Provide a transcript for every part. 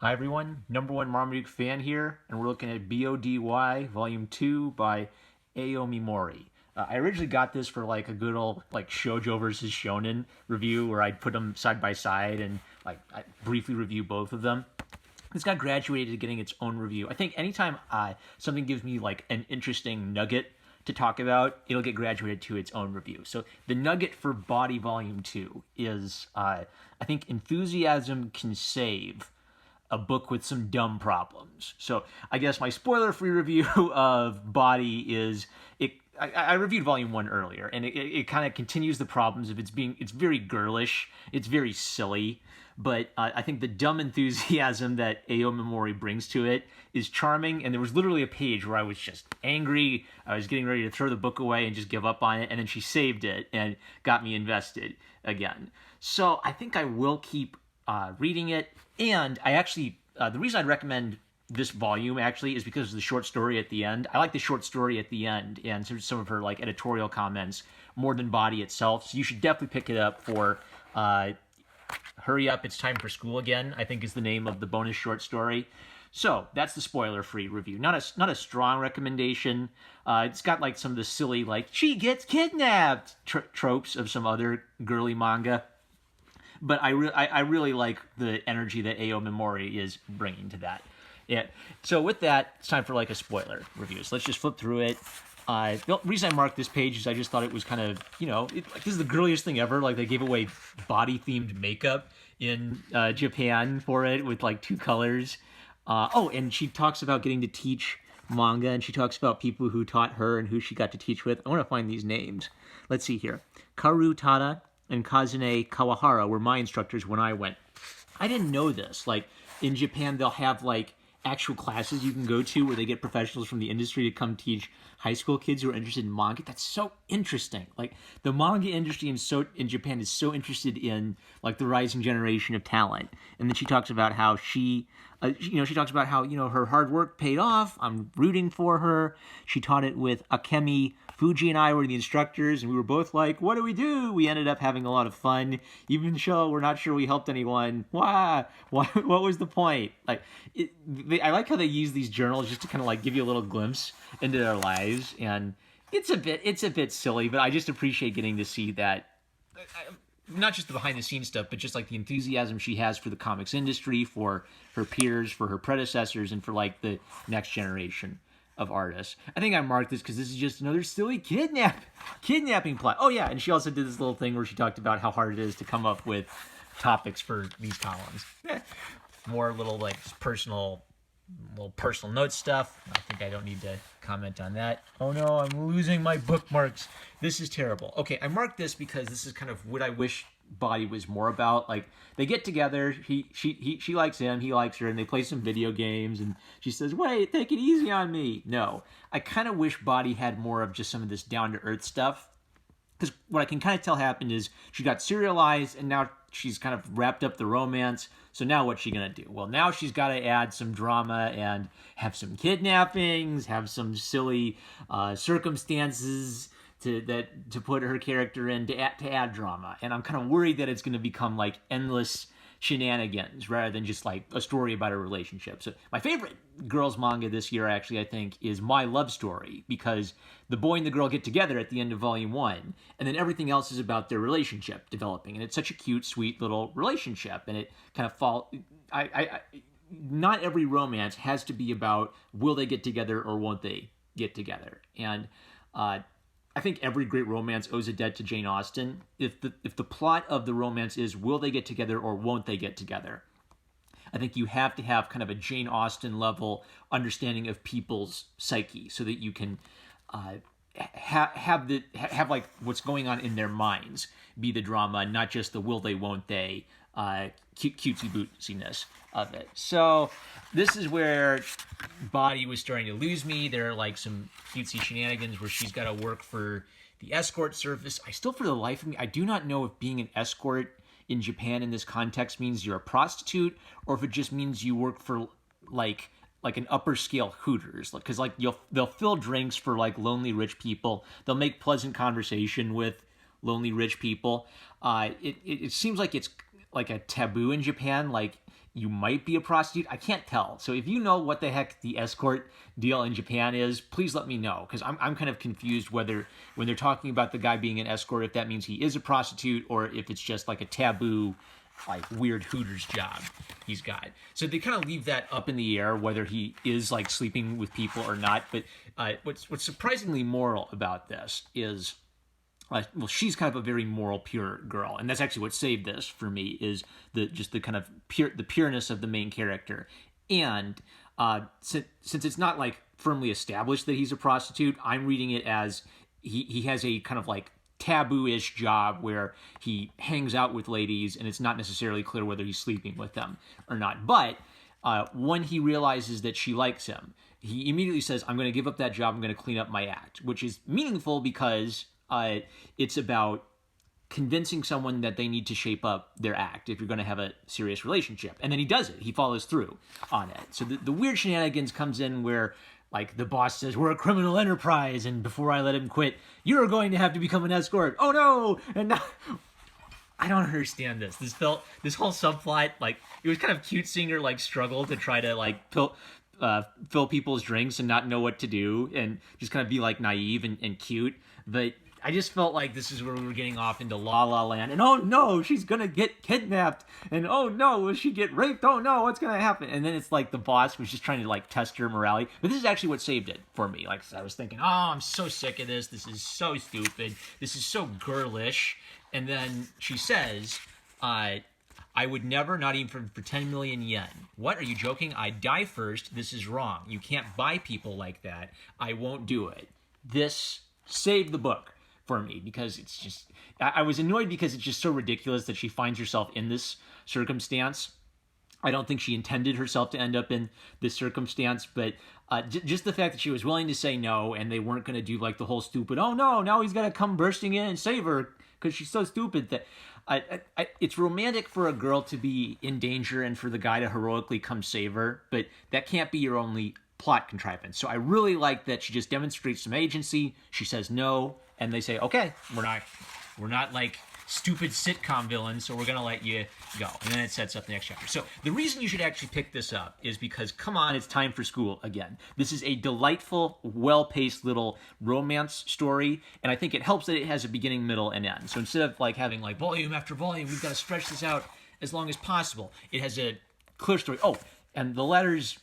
Hi everyone, number one Marmaduke fan here, and we're looking at B.O.D.Y. Volume 2 by Aomi Mori. I originally got this for like a good old like shoujo versus shonen review where I'd put them side by side and like I briefly review both of them. This got graduated to getting its own review. I think anytime something gives me like an interesting nugget to talk about, it'll get graduated to its own review. So the nugget for Body Volume 2 is I think enthusiasm can save a book with some dumb problems. So I guess my spoiler-free review of Body is it. I reviewed Volume 1 earlier, and it kind of continues the problems of it's very girlish, it's very silly, but I think the dumb enthusiasm that Aomi Mori brings to it is charming, and there was literally a page where I was just angry, I was getting ready to throw the book away and just give up on it, and then she saved it and got me invested again. So I think I will keep reading it, and I actually, the reason I'd recommend this volume actually is because of the short story at the end. I like the short story at the end and some of her like editorial comments more than Body itself. So you should definitely pick it up for Hurry Up, It's Time for School Again, I think is the name of the bonus short story. So that's the spoiler-free review. Not a strong recommendation. It's got like some of the silly like she gets kidnapped tropes of some other girly manga. But I really like the energy that Aomi Mori is bringing to that. Yeah. So with that, it's time for like a spoiler review. So let's just flip through it. The reason I marked this page is I just thought it was kind of, like this is the girliest thing ever. Like they gave away body-themed makeup in Japan for it with like two colors. And she talks about getting to teach manga, and she talks about people who taught her and who she got to teach with. I want to find these names. Let's see here. Karu Tada and Kazune Kawahara were my instructors when I went. I didn't know this. Like in Japan, they'll have like actual classes you can go to where they get professionals from the industry to come teach high school kids who are interested in manga. That's so interesting. Like the manga industry in Japan is so interested in like the rising generation of talent. And then she talks about how she talks about how, her hard work paid off. I'm rooting for her. She taught it with Akemi. Fuji and I were the instructors, and we were both like, what do we do? We ended up having a lot of fun. Even though we're not sure we helped anyone. Why? What was the point? Like, I like how they use these journals just to kind of like give you a little glimpse into their lives. And it's a bit silly, but I just appreciate getting to see that. Not just the behind the scenes stuff, but just like the enthusiasm she has for the comics industry, for her peers, for her predecessors, and for like the next generation of artists. I think I marked this because this is just another silly kidnapping plot. Oh yeah, and she also did this little thing where she talked about how hard it is to come up with topics for these columns. More little like personal note stuff. I think I don't need to comment on that. Oh no, I'm losing my bookmarks. This is terrible. Okay, I marked this because this is kind of what I wish Body was more about. Like they get together, she likes him, he likes her, and they play some video games, and she says, wait, take it easy on me. No, I kind of wish Body had more of just some of this down-to-earth stuff. Because what I can kind of tell happened is she got serialized, and now she's kind of wrapped up the romance. So now what's she going to do? Well, now she's got to add some drama and have some kidnappings, have some silly circumstances to put her character in to add drama. And I'm kind of worried that it's going to become like endless shenanigans rather than just like a story about a relationship. So my favorite girls manga this year actually I think is My Love Story, because the boy and the girl get together at the end of volume 1 and then everything else is about their relationship developing, and it's such a cute sweet little relationship, and it kind of not every romance has to be about will they get together or won't they get together. And I think every great romance owes a debt to Jane Austen. If the plot of the romance is will they get together or won't they get together, I think you have to have kind of a Jane Austen level understanding of people's psyche so that you can have like what's going on in their minds be the drama, not just the will they won't they cutesy bootsiness of it. So this is where Body was starting to lose me. There are like some cutesy shenanigans where she's got to work for the escort service. I still, for the life of me, I do not know if being an escort in Japan in this context means you're a prostitute or if it just means you work for like an upper scale Hooters, because like they'll fill drinks for like lonely rich people. They'll make pleasant conversation with lonely rich people. It seems like it's like a taboo in Japan. Like you might be a prostitute. I can't tell. So if you know what the heck the escort deal in Japan is, please let me know, because I'm kind of confused whether when they're talking about the guy being an escort, if that means he is a prostitute or if it's just like a taboo, like weird Hooters job he's got. So they kind of leave that up in the air whether he is like sleeping with people or not. But what's surprisingly moral about this is, well, she's kind of a very moral, pure girl, and that's actually what saved this for me, is the kind of the pureness of the main character. And since it's not like firmly established that he's a prostitute, I'm reading it as he has a kind of like taboo-ish job where he hangs out with ladies, and it's not necessarily clear whether he's sleeping with them or not. But when he realizes that she likes him, he immediately says, I'm going to give up that job, I'm going to clean up my act, which is meaningful because it's about convincing someone that they need to shape up their act if you're going to have a serious relationship. And then he does it. He follows through on it. So the weird shenanigans comes in where, like, the boss says, we're a criminal enterprise, and before I let him quit, you're going to have to become an escort. Oh, no! And now, I don't understand this. This whole subplot, like, it was kind of cute seeing her, like, struggle to try to, like, fill people's drinks and not know what to do and just kind of be, like, naive and cute. But I just felt like this is where we were getting off into La La Land. And oh no, she's gonna get kidnapped. And oh no, will she get raped? Oh no, what's gonna happen? And then it's like the boss was just trying to like test her morality. But this is actually what saved it for me. Like I was thinking, oh, I'm so sick of this. This is so stupid. This is so girlish. And then she says, I would never, not even for 10 million yen. What, are you joking? I'd die first. This is wrong. You can't buy people like that. I won't do it. This saved the book for me, because it's just, I was annoyed because it's just so ridiculous that she finds herself in this circumstance. I don't think she intended herself to end up in this circumstance, but just the fact that she was willing to say no, and they weren't going to do like the whole stupid, oh no, now he's got to come bursting in and save her because she's so stupid, that it's romantic for a girl to be in danger and for the guy to heroically come save her, but that can't be your only plot contrivance. So I really like that she just demonstrates some agency. She says no, and they say, okay, we're not like stupid sitcom villains, so we're gonna let you go. And then it sets up the next chapter. So the reason you should actually pick this up is because, come on, it's time for school again. This is a delightful, well-paced little romance story, and I think it helps that it has a beginning, middle, and end. So instead of like having like volume after volume, we've got to stretch this out as long as possible. It has a clear story. Oh, and the letters,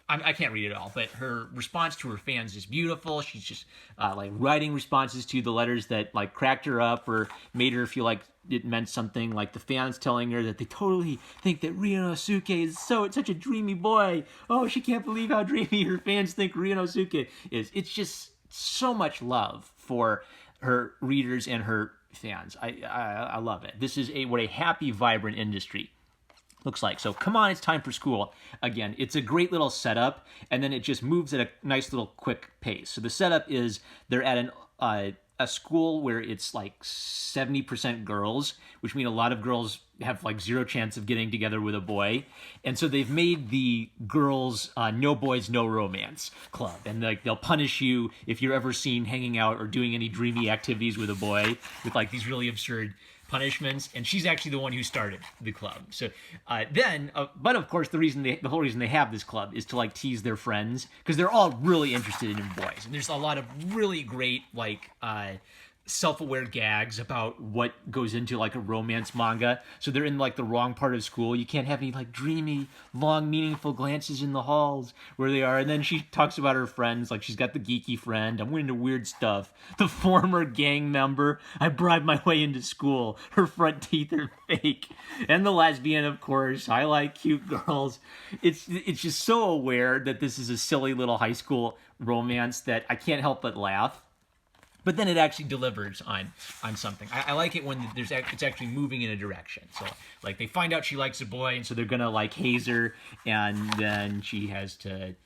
I can't read it all, but her response to her fans is beautiful. She's just like writing responses to the letters that like cracked her up or made her feel like it meant something. Like the fans telling her that they totally think that Ryunosuke is such a dreamy boy. Oh, she can't believe how dreamy her fans think Ryunosuke is. It's just so much love for her readers and her fans. I love it. This is what a happy, vibrant industry looks like. So come on, it's time for school. Again, it's a great little setup, and then it just moves at a nice little quick pace. So the setup is they're at a school where it's like 70% girls, which mean a lot of girls have like zero chance of getting together with a boy. And so they've made the girls no boys, no romance club. And like they'll punish you if you're ever seen hanging out or doing any dreamy activities with a boy, with like these really absurd punishments. And she's actually the one who started the club. So but of course the whole reason they have this club is to like tease their friends, because they're all really interested in boys, and there's a lot of really great like self-aware gags about what goes into like a romance manga. So they're in like the wrong part of school. You can't have any like dreamy, long, meaningful glances in the halls where they are. And then she talks about her friends, like she's got the geeky friend, I'm into weird stuff, the former gang member, I bribed my way into school, her front teeth are fake, and the lesbian, of course, I like cute girls. It's just so aware that this is a silly little high school romance that I can't help but laugh. But then it actually delivers on something. I like it when it's actually moving in a direction. So like they find out she likes a boy, and so they're gonna like haze her, and then she has to.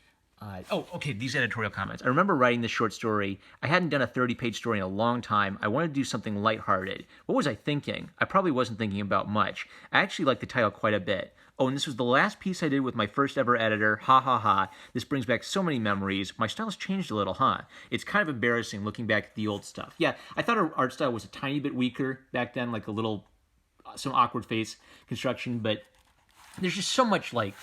These editorial comments. I remember writing this short story. I hadn't done a 30-page story in a long time. I wanted to do something lighthearted. What was I thinking? I probably wasn't thinking about much. I actually liked the title quite a bit. Oh, and this was the last piece I did with my first ever editor. Ha ha ha. This brings back so many memories. My style's changed a little, huh? It's kind of embarrassing looking back at the old stuff. Yeah, I thought her art style was a tiny bit weaker back then, like some awkward face construction, but there's just so much like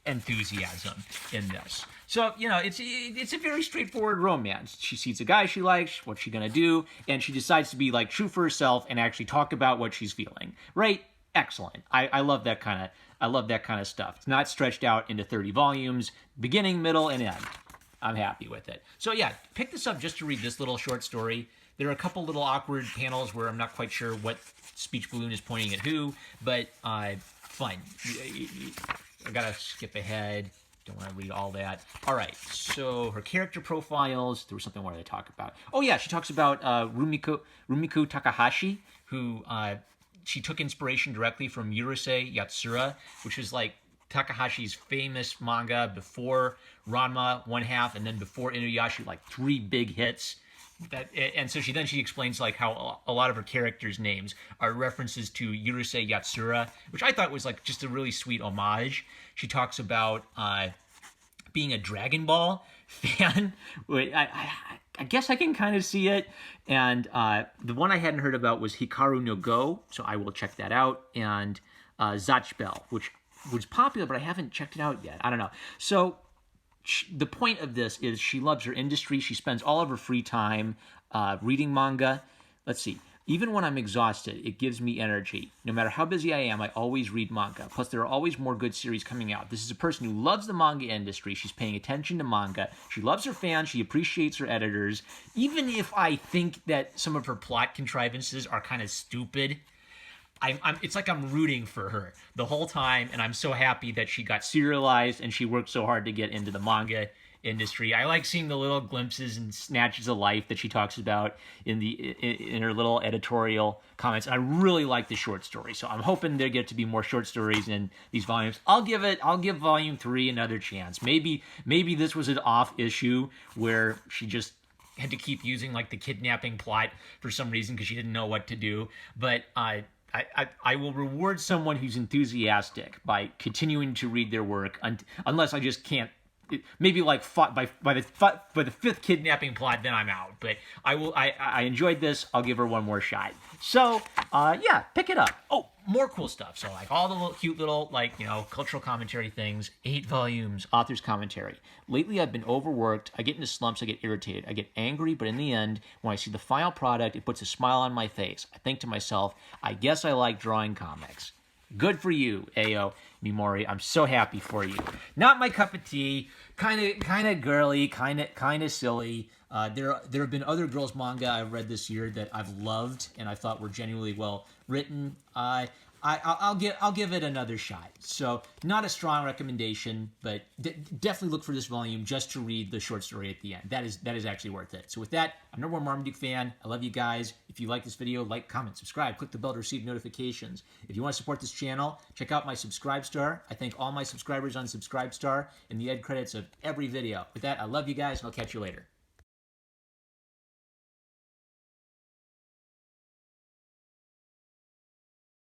enthusiasm in this. So, you know, it's a very straightforward romance. She sees a guy she likes, what's she gonna do? And she decides to be like true for herself and actually talk about what she's feeling. Right? Excellent. I love that kind of stuff. It's not stretched out into 30 volumes, beginning, middle, and end. I'm happy with it. So yeah, pick this up just to read this little short story. There are a couple little awkward panels where I'm not quite sure what speech balloon is pointing at who, but fun. I gotta skip ahead. Don't want to read all that. All right, so her character profiles. There was something more to talk about. Oh yeah, she talks about Rumiko Takahashi, who she took inspiration directly from Yurusei Yatsura, which is like Takahashi's famous manga before Ranma 1/2 and then before Inuyasha, like 3 big hits. And so she explains like how a lot of her characters' names are references to Yurusei Yatsura, which I thought was like just a really sweet homage. She talks about being a Dragon Ball fan. I guess I can kind of see it. And the one I hadn't heard about was Hikaru no Go, so I will check that out. And Zatch Bell, which was popular, but I haven't checked it out yet. I don't know. So the point of this is she loves her industry. She spends all of her free time reading manga. Let's see. Even when I'm exhausted, it gives me energy. No matter how busy I am, I always read manga. Plus, there are always more good series coming out. This is a person who loves the manga industry. She's paying attention to manga. She loves her fans. She appreciates her editors. Even if I think that some of her plot contrivances are kind of stupid, it's like I'm rooting for her the whole time, and I'm so happy that she got serialized and she worked so hard to get into the manga industry. I like seeing the little glimpses and snatches of life that she talks about in her little editorial comments. And I really like the short story, so I'm hoping there get to be more short stories in these volumes. I'll give volume 3 another chance. Maybe this was an off issue where she just had to keep using like the kidnapping plot for some reason because she didn't know what to do. But I will reward someone who's enthusiastic by continuing to read their work, unless I just can't. Maybe like by the 5th kidnapping plot, then I'm out. But I enjoyed this. I'll give her one more shot. So yeah, pick it up. Oh, more cool stuff. So like all the little cute little like cultural commentary things. 8 volumes, author's commentary. Lately I've been overworked. I get into slumps. I get irritated. I get angry. But in the end, when I see the final product, it puts a smile on my face. I think to myself, I guess I like drawing comics. Good for you, A.O. Mimori. I'm so happy for you. Not my cup of tea. Kind of girly. Kind of silly. There have been other girls manga I've read this year that I've loved and I thought were genuinely well written. I'll give it another shot. So not a strong recommendation, but definitely look for this volume just to read the short story at the end. That is actually worth it. So with that, I'm #1 Marmaduke fan. I love you guys. If you like this video, like, comment, subscribe, click the bell to receive notifications. If you want to support this channel, check out my Subscribestar. I thank all my subscribers on Subscribestar in the end credits of every video. With that, I love you guys, and I'll catch you later.